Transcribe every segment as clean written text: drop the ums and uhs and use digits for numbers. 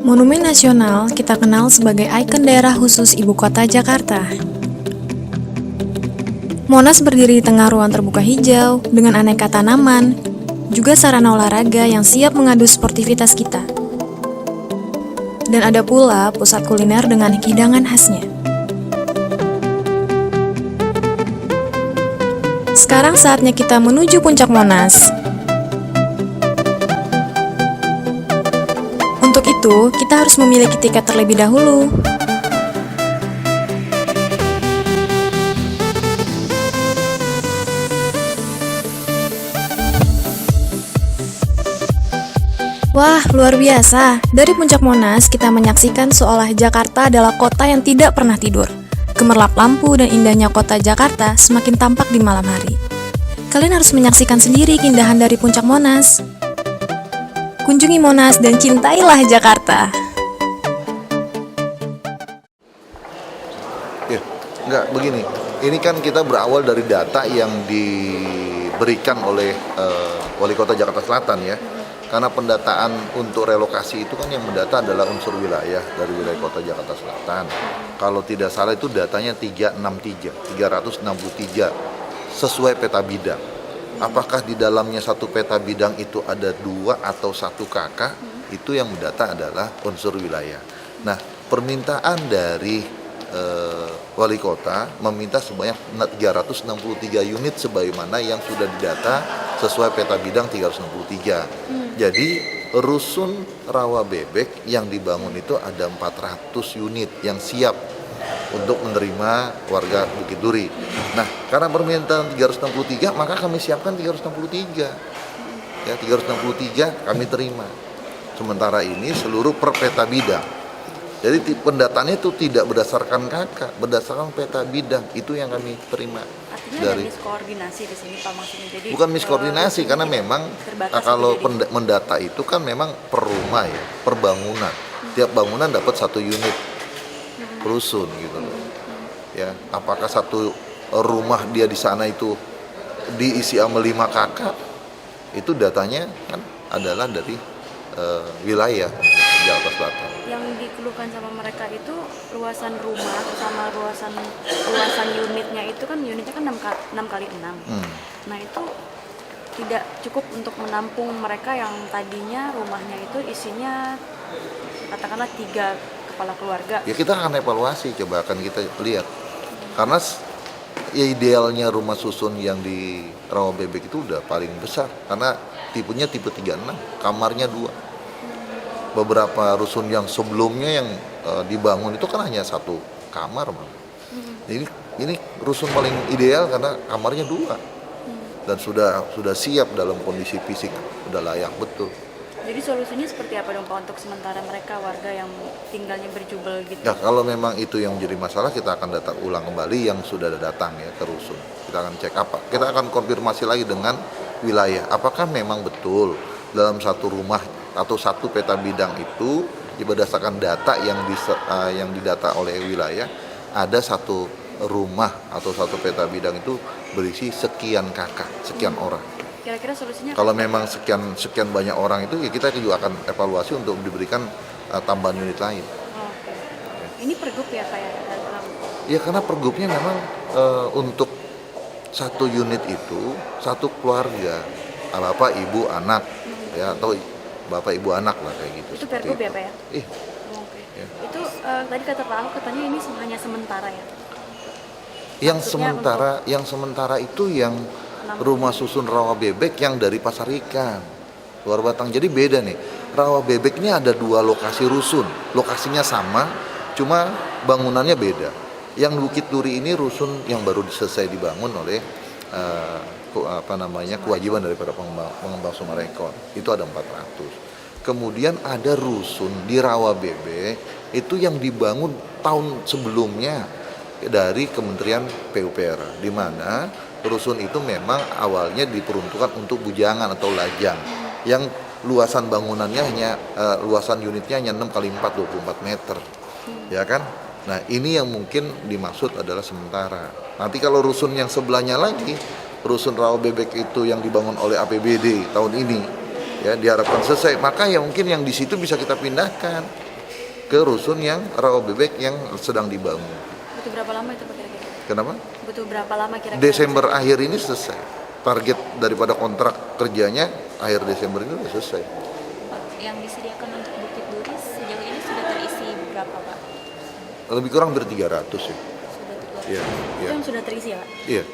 Monumen Nasional kita kenal sebagai ikon daerah khusus ibu kota Jakarta. Monas berdiri di tengah ruang terbuka hijau dengan aneka tanaman, juga sarana olahraga yang siap mengadu sportivitas kita. Dan ada pula pusat kuliner dengan hidangan khasnya. Sekarang saatnya kita menuju puncak Monas. Untuk itu, kita harus memiliki tiket terlebih dahulu. Wah, luar biasa. Dari puncak Monas, kita menyaksikan seolah Jakarta adalah kota yang tidak pernah tidur. Gemerlap lampu dan indahnya kota Jakarta semakin tampak di malam hari. Kalian harus menyaksikan sendiri keindahan dari puncak Monas. Kunjungi Monas dan cintailah Jakarta. Ya, enggak begini. Ini kan kita berawal dari data yang diberikan oleh Wali Kota Jakarta Selatan ya. Karena pendataan untuk relokasi itu kan yang mendata adalah unsur wilayah dari wilayah Kota Jakarta Selatan. Kalau tidak salah itu datanya 363 sesuai peta bidang. Apakah di dalamnya satu peta bidang itu ada 2 atau 1 KK, itu yang mendata adalah unsur wilayah. Nah, permintaan dari Wali Kota meminta sebanyak 363 unit sebagaimana yang sudah didata sesuai peta bidang 363. Jadi rusun rawa bebek yang dibangun itu ada 400 unit yang siap untuk menerima warga Bukit Duri. Nah, karena permintaan 363, maka kami siapkan 363. Ya, 363 kami terima. Sementara ini seluruh per peta bidang. Jadi pendataannya itu tidak berdasarkan KK, berdasarkan peta bidang. Itu yang kami terima. Artinya dari ada miskoordinasi di sini Pak maksudnya. Jadi bukan miskoordinasi karena memang kalau mendata itu kan memang per rumah ya, per bangunan. Tiap bangunan dapat 1 unit rusun gitu loh. Ya, apakah satu rumah dia di sana itu diisi sama 5 KK? Itu datanya kan adalah dari wilayah Jakarta Selatan. Yang dikeluhkan sama mereka itu luasan rumah sama luasan unitnya itu kan unitnya kan 6 kali 6. Nah, itu tidak cukup untuk menampung mereka yang tadinya rumahnya itu isinya katakanlah 3 kepala keluarga. Ya kita akan evaluasi, coba akan kita lihat. Karena ya idealnya rumah susun yang di rawa bebek itu udah paling besar karena tipenya tipe 36, kamarnya 2. Beberapa rusun yang sebelumnya yang dibangun itu kan hanya 1 kamar, Bang. Ini rusun paling ideal karena kamarnya 2. Dan sudah siap dalam kondisi fisik, udah layak betul. Jadi solusinya seperti apa dong Pak untuk sementara mereka warga yang tinggalnya berjubel gitu? Ya kalau memang itu yang menjadi masalah, kita akan data ulang kembali yang sudah datang ya ke rusun. Kita akan cek apa, kita akan konfirmasi lagi dengan wilayah. Apakah memang betul dalam satu rumah atau satu peta bidang itu berdasarkan data yang didata oleh wilayah ada satu rumah atau satu peta bidang itu berisi sekian kakak, sekian orang. Kira-kira solusinya kalau memang sekian banyak orang itu ya kita juga akan evaluasi untuk diberikan tambahan unit lain. Oke. Ini pergub ya Pak ya? Ya karena pergubnya memang untuk satu unit itu satu keluarga, bapak ibu anak ya atau bapak ibu anak lah kayak gitu. Itu pergub ya Pak ya? Oke. Ya. Itu tadi kata Pak Ahok katanya ini hanya sementara ya? Yang sementara itu yang rumah susun rawa bebek yang dari Pasar Ikan Luar Batang. Jadi beda nih, rawa bebek ini ada 2 lokasi rusun, lokasinya sama cuma bangunannya beda. Yang Bukit Duri ini rusun yang baru selesai dibangun oleh kewajiban daripada pengembang Summarecon, itu ada 400. Kemudian ada rusun di rawa bebek itu yang dibangun tahun sebelumnya dari Kementerian PUPR, di mana rusun itu memang awalnya diperuntukkan untuk bujangan atau lajang yang luasan bangunannya luasan unitnya hanya 6 kali 4 24 meter. Ya kan? Nah, ini yang mungkin dimaksud adalah sementara. Nanti kalau rusun yang sebelahnya lagi rusun rawa bebek itu yang dibangun oleh APBD tahun ini ya diharapkan selesai, maka ya mungkin yang di situ bisa kita pindahkan ke rusun yang rawa bebek yang sedang dibangun. Butuh berapa lama itu Pak kira-kira? Kenapa? Butuh berapa lama kira-kira? Desember akhir ini selesai. Target daripada kontrak kerjanya akhir Desember ini sudah selesai. Yang disediakan untuk Bukit Duri sejauh ini sudah terisi berapa, Pak? Lebih kurang dari 300 ya. Sudah 300. Iya, Itu iya. yang sudah terisi ya Pak? Iya.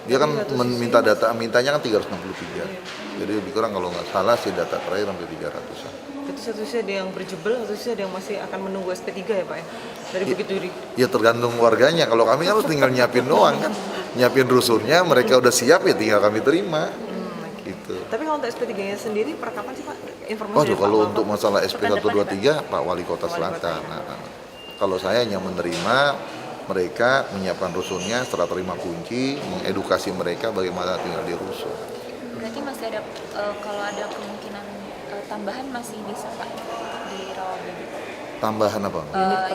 Dia kan meminta data, mintanya kan 363. Jadi lebih kurang kalau nggak salah sih data terakhir sampai 300-an. Itu satu-satunya ada yang berjubel, satu-satunya ada yang masih akan menunggu SP3 ya Pak ya? Dari Bukit Duri. Ya tergantung warganya. Kalau kami harus tinggal nyiapin doang kan. Nyiapin rusunnya, mereka udah siap ya tinggal kami terima. Gitu. Tapi kalau untuk SP3-nya sendiri per kapan sih Pak? Informasi Waduh, dari Pak kalau Wali untuk Kota? masalah SP 123 Pak Wali Kota Selatan. Nah, kalau saya hanya menerima mereka menyiapkan rusunnya, setelah terima kunci, mengedukasi mereka bagaimana tinggal di rusun. Berarti masih ada kalau ada kemungkinan tambahan masih bisa, Pak, di rawa bebek. Tambahan apa?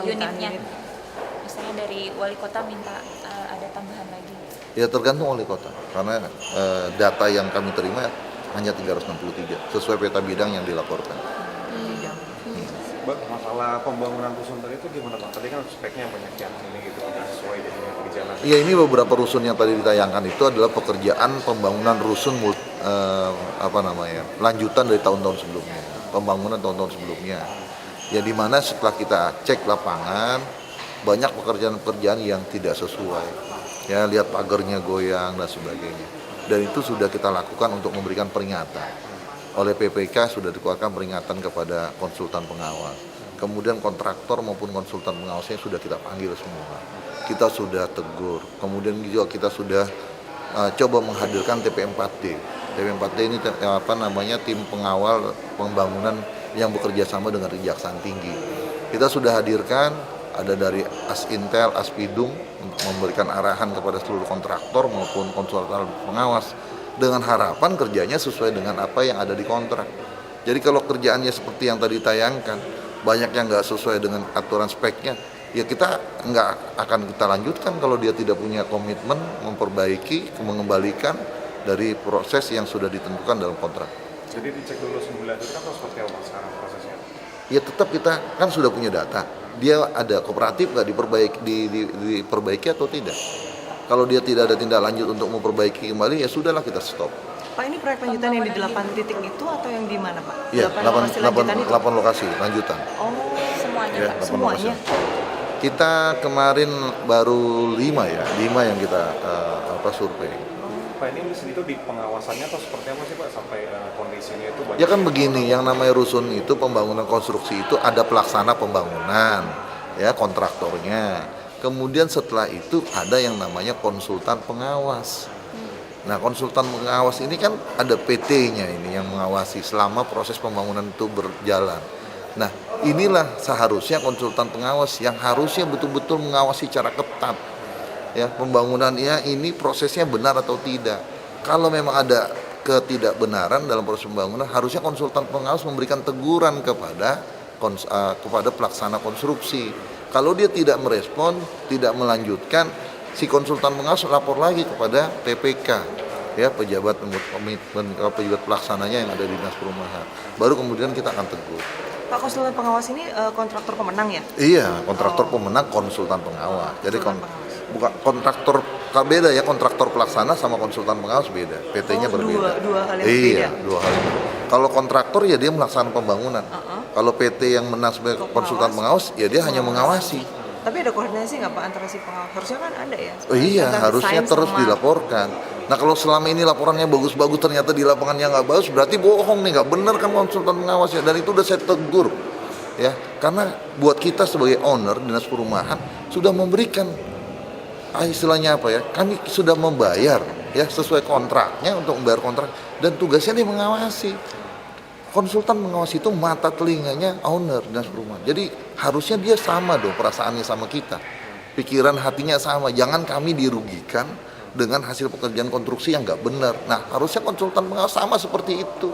Unitnya. Misalnya dari wali kota minta ada tambahan lagi. Ya tergantung oleh kota, karena data yang kami terima hanya 363 sesuai peta bidang yang dilaporkan. Mbak, masalah pembangunan rusun tadi itu gimana Pak? Tadi kan speknya banyak yang ini gitu, nggak sesuai dengan kebijakan. Iya, ini beberapa rusun yang tadi ditayangkan itu adalah pekerjaan pembangunan rusun lanjutan dari tahun-tahun sebelumnya, pembangunan tahun-tahun sebelumnya. Ya di mana setelah kita cek lapangan banyak pekerjaan-pekerjaan yang tidak sesuai. Ya lihat pagarnya goyang dan sebagainya. Dan itu sudah kita lakukan untuk memberikan peringatan. Oleh PPK sudah dikeluarkan peringatan kepada konsultan pengawas. Kemudian kontraktor maupun konsultan pengawasnya sudah kita panggil semua. Kita sudah tegur. Kemudian juga kita sudah coba menghadirkan TP4D. TP4D ini tim pengawal pembangunan yang bekerja sama dengan Kejaksaan Tinggi. Kita sudah hadirkan, ada dari Asintel, Aspidum untuk memberikan arahan kepada seluruh kontraktor maupun konsultan pengawas dengan harapan kerjanya sesuai dengan apa yang ada di kontrak. Jadi kalau kerjaannya seperti yang tadi tayangkan, banyak yang nggak sesuai dengan aturan speknya, ya kita nggak akan kita lanjutkan kalau dia tidak punya komitmen memperbaiki, mengembalikan dari proses yang sudah ditentukan dalam kontrak. Jadi dicek dulu semula itu kan seperti apa sekarang prosesnya? Ya tetap kita kan sudah punya data. Dia ada kooperatif nggak diperbaiki atau tidak? Kalau dia tidak ada tindak lanjut untuk memperbaiki kembali, ya sudahlah kita stop. Pak, ini proyek lanjutan yang di 8 titik itu atau yang di mana Pak? Iya, 8 lokasi lanjutan. Oh, Semuanya, Ya, Pak. 8 semuanya. lokasi. Kita kemarin baru 5 yang kita survei. Pak, ini itu di pengawasannya atau seperti apa sih Pak sampai kondisinya itu banyak? Ya kan begini, yang namanya rusun itu pembangunan konstruksi itu ada pelaksana pembangunan, ya kontraktornya. Kemudian setelah itu ada yang namanya konsultan pengawas. Nah, konsultan pengawas ini kan ada PT-nya ini yang mengawasi selama proses pembangunan itu berjalan. Nah, inilah seharusnya konsultan pengawas yang harusnya betul-betul mengawasi secara ketat. Ya, pembangunannya ini prosesnya benar atau tidak. Kalau memang ada ketidakbenaran dalam proses pembangunan, harusnya konsultan pengawas memberikan teguran kepada pelaksana konstruksi. Kalau dia tidak merespon, tidak melanjutkan, si konsultan pengawas lapor lagi kepada PPK, ya pejabat pelaksananya yang ada di Dinas Perumahan. Baru kemudian kita akan tegur. Pak, konsultan pengawas ini kontraktor pemenang ya? Iya, kontraktor pemenang konsultan pengawas. Jadi bukan kontraktor beda ya, kontraktor pelaksana sama konsultan pengawas beda. PT-nya berbeda. Dua hal yang iya, berbeda. 2 hal yang berbeda. Kalau kontraktor ya dia melaksanakan pembangunan. Kalau PT yang menang sebagai konsultan pengawas ya dia hanya mengawasi. Tapi ada koordinasi nggak Pak antara si pengawas? Harusnya kan ada ya? Oh iya, Antara harusnya desain terus sama- dilaporkan. Nah kalau selama ini laporannya bagus-bagus, ternyata di lapangannya nggak bagus, berarti bohong nih, nggak benar kan konsultan pengawas ya. Dan itu udah saya tegur, ya. Karena buat kita sebagai owner Dinas Perumahan sudah memberikan, istilahnya apa ya? Kami sudah membayar, ya sesuai kontraknya untuk membayar kontrak, dan tugasnya dia mengawasi. Konsultan pengawas itu mata telinganya owner Dinas Perumahan. Jadi harusnya dia sama dong perasaannya sama kita. Pikiran hatinya sama. Jangan kami dirugikan dengan hasil pekerjaan konstruksi yang nggak benar. Nah harusnya konsultan pengawas sama seperti itu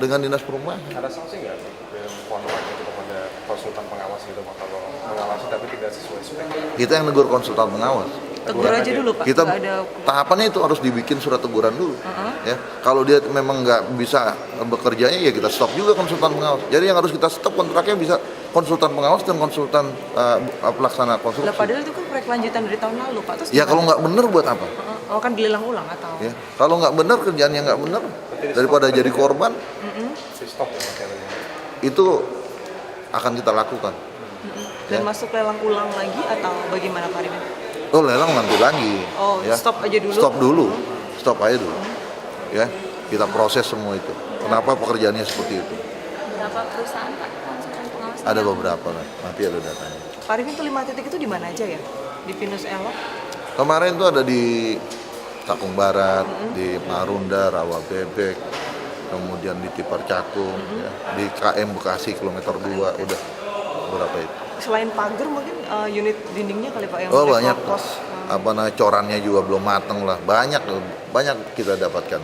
dengan Dinas Perumahan. Ada sanksi nggak dalam kontrak itu kepada konsultan pengawas gitu Pak kalau mengawasi tapi tidak sesuai spek? Kita yang negur konsultan pengawas. Tegur aja dulu Pak. Kita Nggak ada. tahapannya itu harus dibikin surat teguran dulu. Ya, kalau dia memang nggak bisa bekerjanya ya kita stop juga konsultan pengawas. Jadi yang harus kita stop kontraknya bisa konsultan pengawas dan konsultan pelaksana Lah konstruksi. padahal itu kan proyek lanjutan dari tahun lalu Pak. Terus Ya gimana? kalau nggak bener buat apa? Oh kan dilelang ulang atau? Ya, kalau nggak bener kerjaan yang nggak bener daripada jadi korban Si stop ya makanya. itu akan kita lakukan. Dan Ya. masuk lelang ulang lagi atau bagaimana Pak Arifin? Oh lelang nanti lagi. Oh, stop aja dulu. Stop dulu, stop aja dulu. Ya, kita proses semua itu. Kenapa pekerjaannya seperti itu? Berapa perusahaan Pak konsultan pengawas? Ada yang- beberapa lah, nanti ada datanya. Pak Arifin tuh 5 titik itu di mana aja ya? Di Pinus Elok? Kemarin tuh ada di Cakung Barat, di Marunda, Rawa Bebek, kemudian di Tipar Cakung, ya. Di KM Bekasi kilometer 2 udah berapa itu? Selain pagar mungkin unit dindingnya kali Pak yang Oh mulai banyak, keropos. apa namanya corannya juga belum mateng lah, banyak kita dapatkan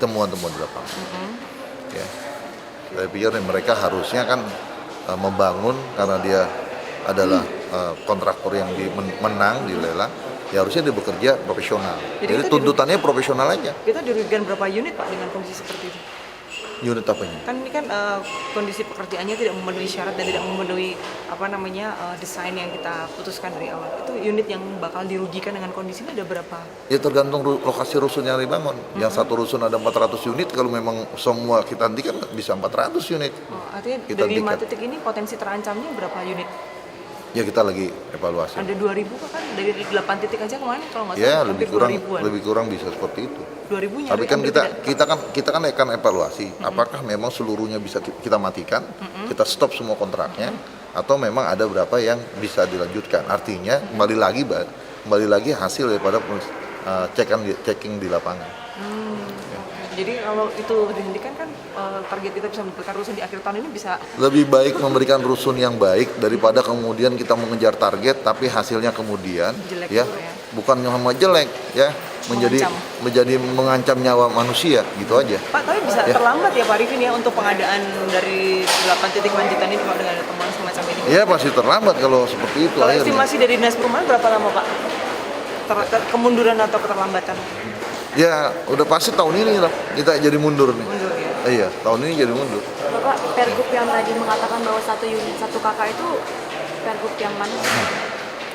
temuan-temuan di lapangan. Ya, saya pikir nih, mereka harusnya kan membangun karena dia adalah kontraktor yang menang di lelang, ya harusnya dia bekerja profesional. Jadi Jadi kita tuntutannya profesional aja. Kita dirugikan berapa unit Pak dengan kondisi seperti itu? Unit apanya? Kan ini kan kondisi pekerjaannya tidak memenuhi syarat dan tidak memenuhi desain yang kita putuskan dari awal. Itu unit yang bakal dirugikan dengan kondisi ini ada berapa? Ya tergantung lokasi rusun yang dibangun. Yang satu rusun ada 400 unit, kalau memang semua kita hentikan bisa 400 unit. Oh, artinya Kita dari 5 hentikan. titik ini potensi terancamnya berapa unit? Ya kita lagi evaluasi. Ada 2.000 kan? Dari 8 titik aja kemarin kalau nggak Ya salah lebih hampir kurang 2.000-an. lebih kurang bisa seperti itu. 2.000 Tapi kan kita kan akan evaluasi apakah memang seluruhnya bisa kita matikan, kita stop semua kontraknya, atau memang ada berapa yang bisa dilanjutkan. Artinya kembali lagi hasil daripada checking di lapangan. Jadi kalau itu dihentikan kan target kita bisa mendapatkan rusun di akhir tahun ini bisa Lebih baik memberikan rusun yang baik daripada kemudian kita mengejar target tapi hasilnya kemudian Jelek ya gitu ya. bukan cuma jelek ya menjadi mengancam nyawa manusia gitu aja. Pak, tapi bisa Ya. terlambat ya Pak Arifin ya untuk pengadaan dari 8 titik lanjutan ini kalau dengan ada temuan semacam ini. Ya pasti terlambat kalau seperti itu Kalau akhirnya. estimasi dari Dinas Perumahan berapa lama Pak? Kemunduran atau keterlambatan? Ya udah pasti tahun ini lah kita jadi mundur nih. Mundur ya. Iya, tahun ini jadi mundur. Bapak, pergub yang tadi mengatakan bahwa 1 unit 1 kakak itu pergub yang mana?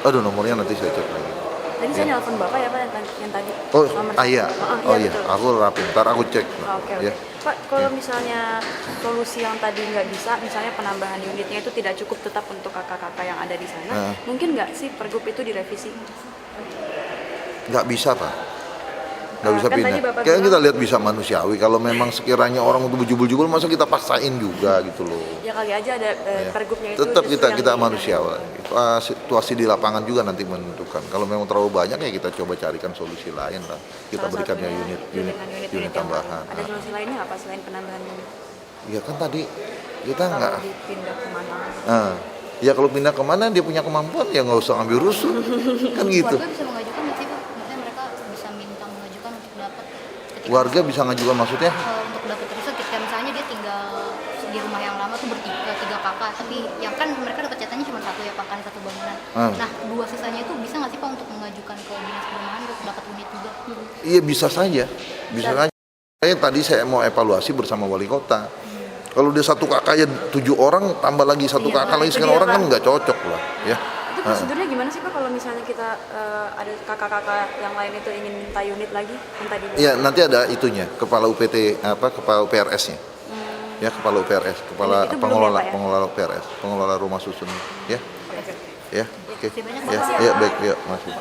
Aduh nomornya nanti saya cek lagi. Tadi saya nelpon Bapak ya Pak yang tadi. Oh, Nomor iya. satu. Oh iya, betul. aku rapin. Ntar aku cek. Oke. Ya. Pak, kalau misalnya solusi yang tadi nggak bisa, misalnya penambahan unitnya itu tidak cukup tetap untuk kakak-kakak yang ada di sana, mungkin nggak sih pergub itu direvisi? Nggak bisa Pak. Nggak bisa Kan tadi pindah. Bapak Kayak bilang- kita lihat bisa manusiawi. Kalau memang sekiranya orang untuk berjubel-jubel, masa kita paksain juga gitu loh. Ya kali aja ada Ya. pergubnya itu. Tetap justru kita yang kita di- manusiawi. Situasi di lapangan juga nanti menentukan. Kalau memang terlalu banyak ya kita coba carikan solusi lain lah. Kita Salah berikannya satunya unit yang tambahan. Ada solusi lainnya apa selain penambahan unit? Ya kan tadi kita Kalau nggak. dipindah kemana? Ya kalau pindah kemana dia punya kemampuan ya nggak usah ambil rusun. Kan gitu. Warga bisa mengajukan nggak sih Pak? Maksudnya mereka bisa minta mengajukan untuk dapat ketika Warga bisa ngajukan maksudnya? untuk dapat rusun ketika misalnya dia tinggal di rumah yang lama tuh tiga kakak, tapi yang kan mereka dapat catatannya cuma satu ya Pak, kan satu bangunan. Nah 2 sisanya itu bisa nggak sih Pak untuk mengajukan ke dinas perumahan untuk dapat unit juga? Iya bisa saja, bisa saja. Saya mau evaluasi bersama wali kota. Kalau dia 1 kakak ya 7 orang, tambah lagi 1 Iya, kakak lagi itu sekian dia, orang Pak. kan nggak cocok lah, ya. Itu prosedurnya gimana sih Pak kalau misalnya kita ada kakak-kakak yang lain itu ingin minta unit lagi, minta di Iya nanti ada itunya, kepala UPT kepala UPRS-nya, ya kepala UPRS, kepala Itu belum ya, Pak, ya? pengelola UPRS, pengelola rumah susun, ya, ya, oke, Terima kasih banyak, ya, Bapak. ya baik, ya masuk.